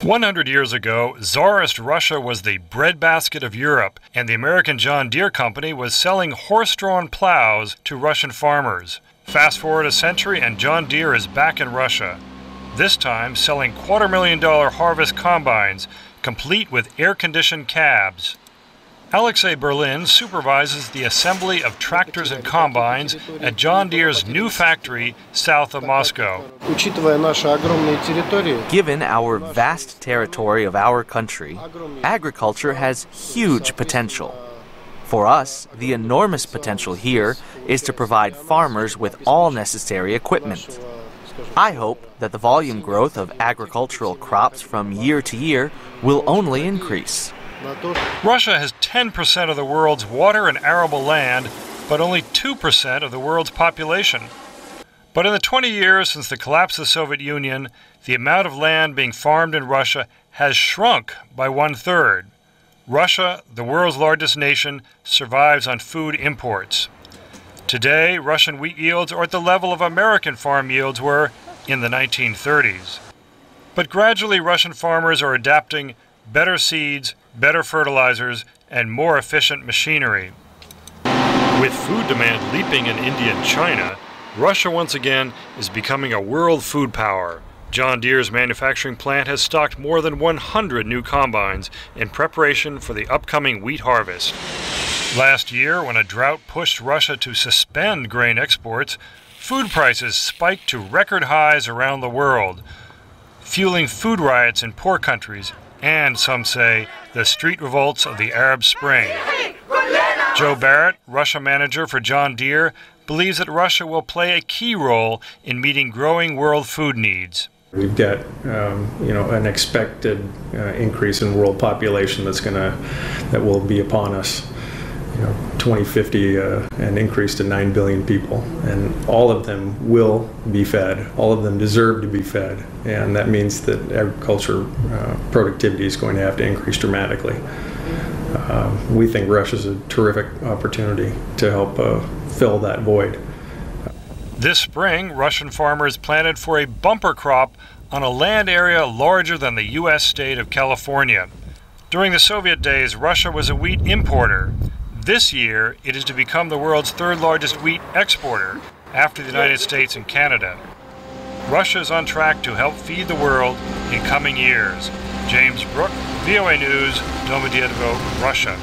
100 years ago, Tsarist Russia was the breadbasket of Europe, and the American John Deere Company was selling horse-drawn plows to Russian farmers. Fast forward a century and John Deere is back in Russia, this time selling $250,000 harvest combines, complete with air-conditioned cabs. Alexei Berlin supervises the assembly of tractors and combines at John Deere's new factory south of Moscow. Given our vast territory of our country, agriculture has huge potential. For us, the enormous potential here is to provide farmers with all necessary equipment. I hope that the volume growth of agricultural crops from year to year will only increase. Russia has 10% of the world's water and arable land, but only 2% of the world's population. But in the 20 years since the collapse of the Soviet Union, the amount of land being farmed in Russia has shrunk by 1/3. Russia, the world's largest nation, survives on food imports. Today, Russian wheat yields are at the level of American farm yields were in the 1930s. But gradually, Russian farmers are adapting better seeds, better fertilizers, and more efficient machinery. With food demand leaping in India and China, Russia once again is becoming a world food power. John Deere's manufacturing plant has stocked more than 100 new combines in preparation for the upcoming wheat harvest. Last year, when a drought pushed Russia to suspend grain exports, food prices spiked to record highs around the world, fueling food riots in poor countries and, some say, the street revolts of the Arab Spring. Joe Barrett, Russia manager for John Deere, believes that Russia will play a key role in meeting growing world food needs. We've got, an expected increase in world population that will be upon us. 2050, an increase to 9 billion people, and all of them will be fed. All of them deserve to be fed, and that means that agriculture productivity is going to have to increase dramatically. We think Russia is a terrific opportunity to help fill that void. This spring, Russian farmers planted for a bumper crop on a land area larger than the U.S. state of California. During the Soviet days, Russia was a wheat importer. This year, it is to become the world's third largest wheat exporter, after the United States and Canada. Russia is on track to help feed the world in coming years. James Brooke, VOA News, Domedevo, Russia.